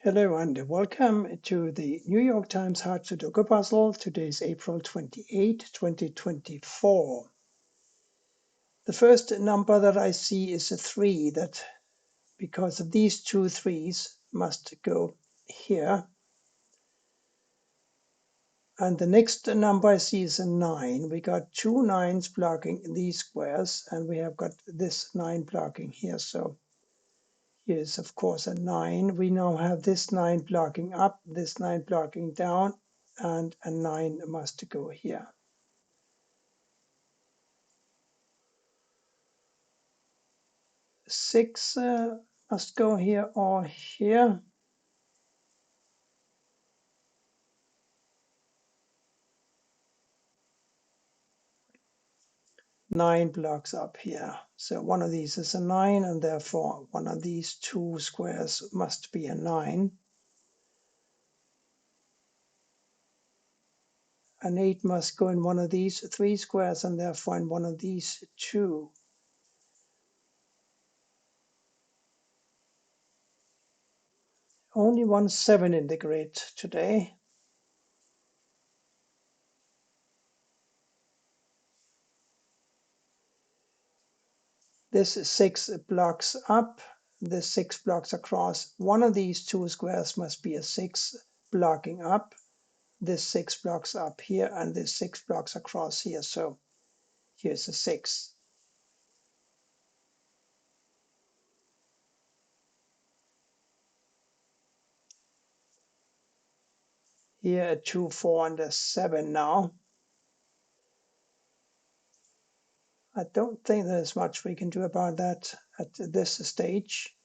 Hello and welcome to the New York Times Hard Sudoku puzzle. Today is April 28, 2024. The first number that I see is a 3, that because of these two threes must go here. And the next number I see is a 9. We got two 9s blocking these squares, and we have got this 9 blocking here. So here's of course a 9. We now have this 9 blocking up, this 9 blocking down, and a 9 must go here. Six must go here or here. Nine blocks up here. So one of these is a 9, and therefore one of these two squares must be a 9. An 8 must go in one of these three squares, and therefore in one of these two. Only one 7 in the grid today. This 6 blocks up, this 6 blocks across. One of these two squares must be a 6 blocking up. This 6 blocks up here, and this 6 blocks across here. So here's a 6. Here a 2, 4, and a 7 now. I don't think there's much we can do about that at this stage.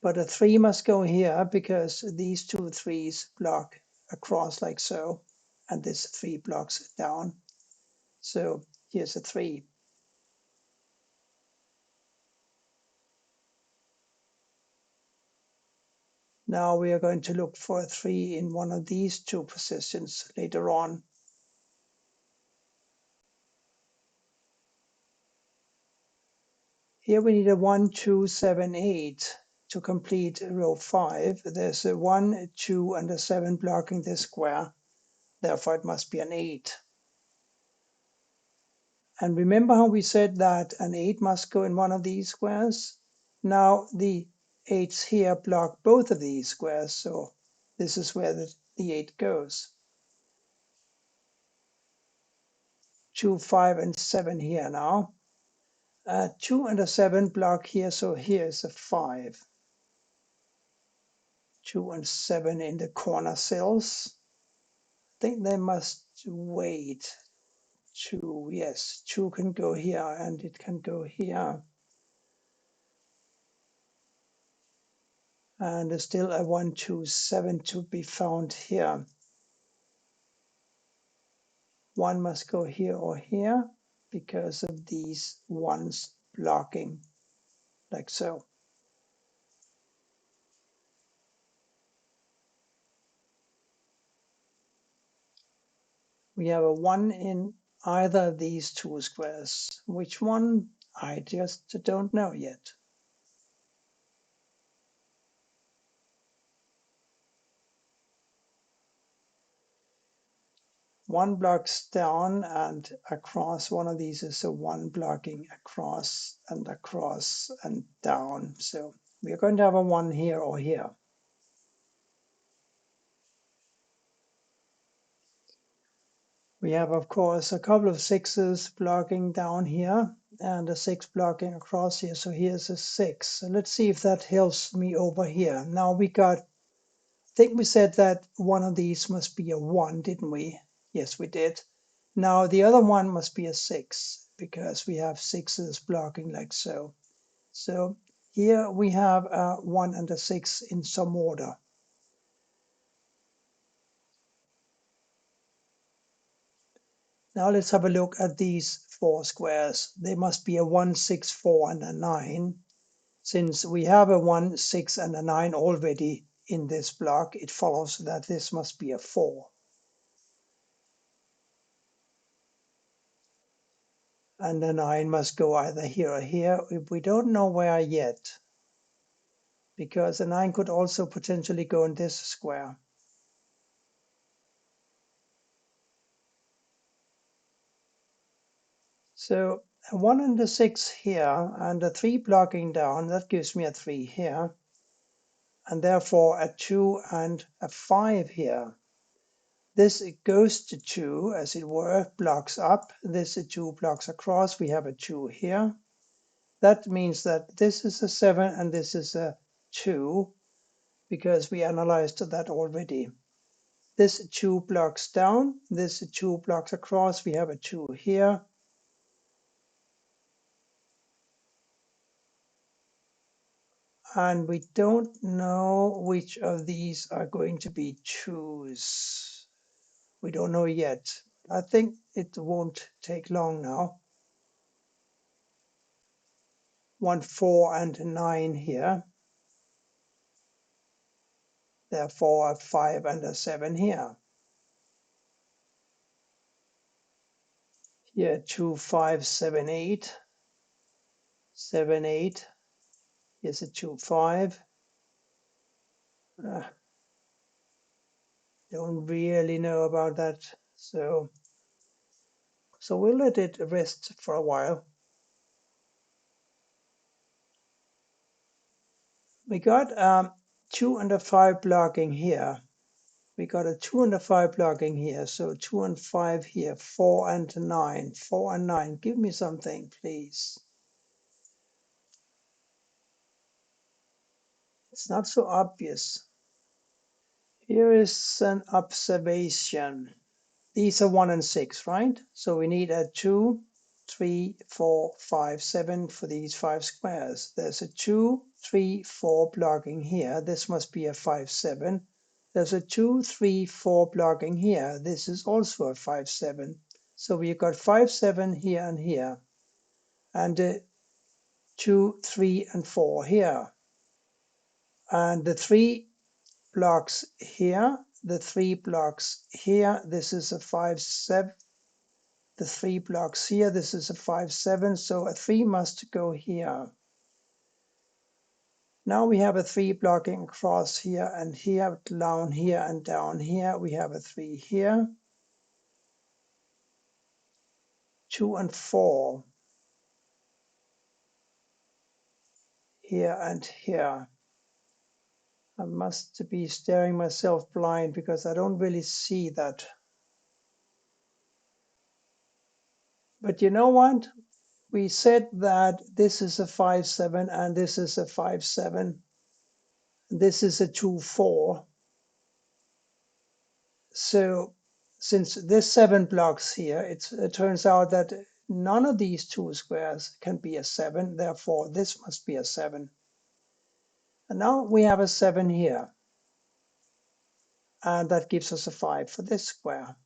But a 3 must go here because these two 3s block across like so, and this 3 blocks down. So here's a 3. Now we are going to look for a 3 in one of these two positions later on. Here we need a 1, 2, 7, 8 to complete row 5. There's a 1, 2, and a 7 blocking this square. Therefore, it must be an 8. And remember how we said that an 8 must go in one of these squares? Now the 8s here block both of these squares, so this is where the 8 goes. 2, 5, and 7 here now. 2 and a 7 block here, so here's a 5. 2 and 7 in the corner cells. I think they must wait. 2, yes, 2 can go here, and it can go here. And there's still a 1, 2, 7 to be found here. 1 must go here or here because of these 1s blocking, like so. We have a 1 in either of these two squares. Which one? I just don't know yet. One blocks down and across. One of these is a 1 blocking across and down. So we are going to have a 1 here or here. We have, of course, a couple of 6s blocking down here and a 6 blocking across here. So here's a 6. So let's see if that helps me over here. Now we got, I think we said that one of these must be a 1, didn't we? Yes, we did. Now the other one must be a 6 because we have 6s blocking like so. So here we have a 1 and a 6 in some order. Now let's have a look at these 4 squares. They must be a 1, 6, 4, and a 9. Since we have a 1, 6, and a 9 already in this block, it follows that this must be a 4. And the 9 must go either here or here. We don't know where yet. because a 9 could also potentially go in this square. So a 1 and a 6 here, and a 3 blocking down, that gives me a 3 here, and therefore a 2 and a 5 here. This goes to 2, as it were, blocks up. This 2 blocks across. We have a 2 here. That means that this is a 7 and this is a 2, because we analyzed that already. This 2 blocks down. This 2 blocks across. We have a 2 here. And we don't know which of these are going to be 2s. We don't know yet. I think it won't take long now. 1, 4, and 9 here. Therefore, a 5 and a 7 here. Here, 2, 5, 7, 8. 7, 8. Here's a 2, 5. Don't really know about that. So we'll let it rest for a while. We got 2 and a 5 blocking here. We got a 2 and a 5 blocking here. So 2 and 5 here. 4 and 9. 4 and 9. Give me something, please. It's not so obvious. Here is an observation. These are 1 and 6, right? So we need a 2, 3, 4, 5, 7 for these 5 squares. There's a 2, 3, 4 blocking here. This must be a 5, 7. There's a 2, 3, 4 blocking here. This is also a 5, 7. So we've got 5, 7 here and here. And 2, 3, and 4 here. And the 3 blocks here, the 3 blocks here. This is a 5, 7. The 3 blocks here, this is a 5, 7, so a 3 must go here. Now we have a 3 blocking across here and here, down here and down here. We have a 3 here. 2 and 4. Here and here. I must be staring myself blind because I don't really see that. But you know what? We said that this is a 5, 7 and this is a 5, 7. This is a 2, 4. So since this 7 blocks here, it turns out that none of these 2 squares can be a 7. Therefore, this must be a 7. And now we have a 7 here. And that gives us a 5 for this square.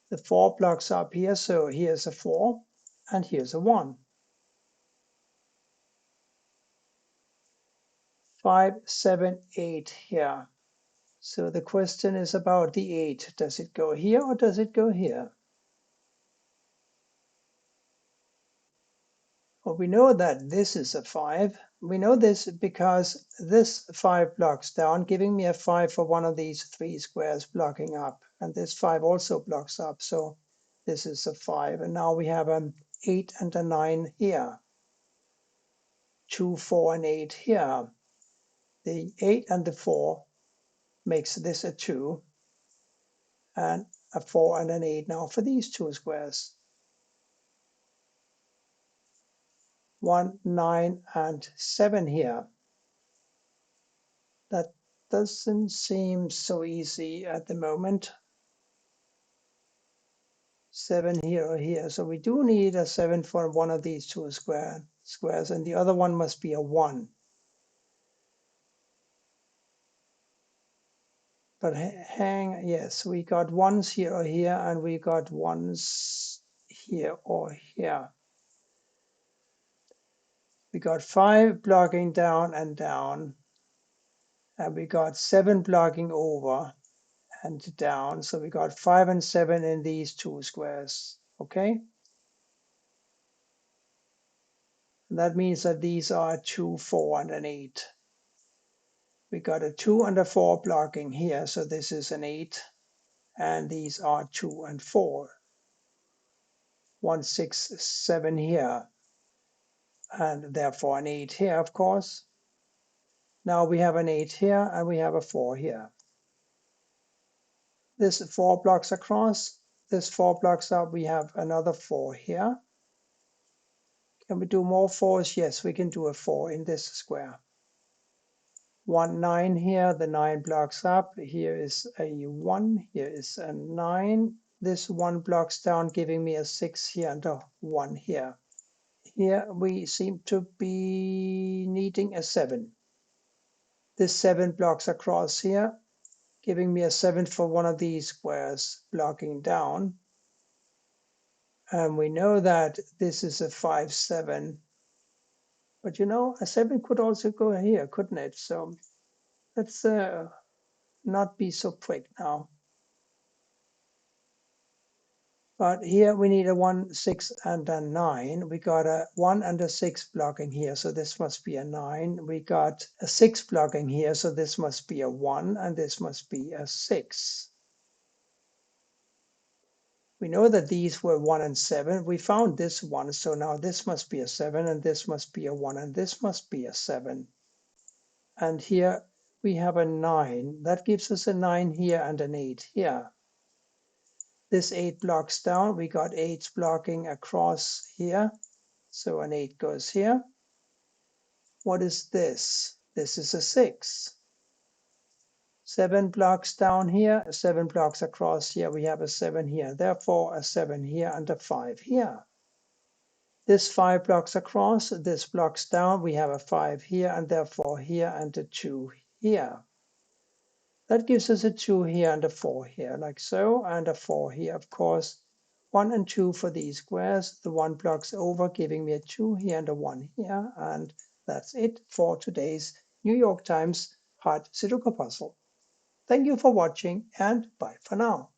The 4 blocks up here, so here's a 4 and here's a 1. 5, 7, 8 here. So the question is about the 8. Does it go here or does it go here? Well, we know that this is a 5. We know this because this 5 blocks down, giving me a 5 for one of these 3 squares blocking up. And this 5 also blocks up, so this is a 5. And now we have an 8 and a 9 here. 2, 4, and 8 here. The 8 and the 4 makes this a 2. And a 4 and an 8 now for these 2 squares. 1, 9, and 7 here. That doesn't seem so easy at the moment. 7 here or here. So we do need a 7 for one of these 2 squares, and the other one must be a 1. But yes, we got 1s here or here, and we got 1s here or here. We got 5 blocking down and down, and we got 7 blocking over and down. So we got 5 and 7 in these 2 squares. Okay. And that means that these are 2, 4, and an 8. We got a 2 and a 4 blocking here, so this is an 8. And these are 2 and 4. 1, 6, 7 here, and therefore an 8 here, of course. Now we have an 8 here, and we have a 4 here. This 4 blocks across, this 4 blocks up, we have another 4 here. Can we do more 4s? Yes, we can do a 4 in this square. 1, 9 here, the 9 blocks up. Here is a 1, here is a 9. This 1 blocks down, giving me a 6 here and a 1 here. Here we seem to be needing a 7. This 7 blocks across here, giving me a 7 for one of these squares blocking down. And we know that this is a 5, 7. But you know, a 7 could also go here, couldn't it? So let's not be so quick now. But here we need a 1, 6, and a 9. We got a 1 and a 6 blocking here, so this must be a 9. We got a 6 blocking here, so this must be a 1, and this must be a 6. We know that these were 1 and 7. We found this 1, so now this must be a 7, and this must be a 1, and this must be a 7. And here we have a 9. That gives us a 9 here and an 8 here. This 8 blocks down. We got 8 blocking across here. So an 8 goes here. What is this? This is a 6. 7 blocks down here, 7 blocks across here. We have a 7 here. Therefore, a 7 here and a 5 here. This 5 blocks across, this blocks down. We have a 5 here, and therefore here and a 2 here. That gives us a 2 here and a 4 here, like so, and a 4 here, of course. 1 and 2 for these squares. The 1 blocks over, giving me a 2 here and a 1 here. And that's it for today's New York Times Hard Sudoku puzzle. Thank you for watching, and bye for now.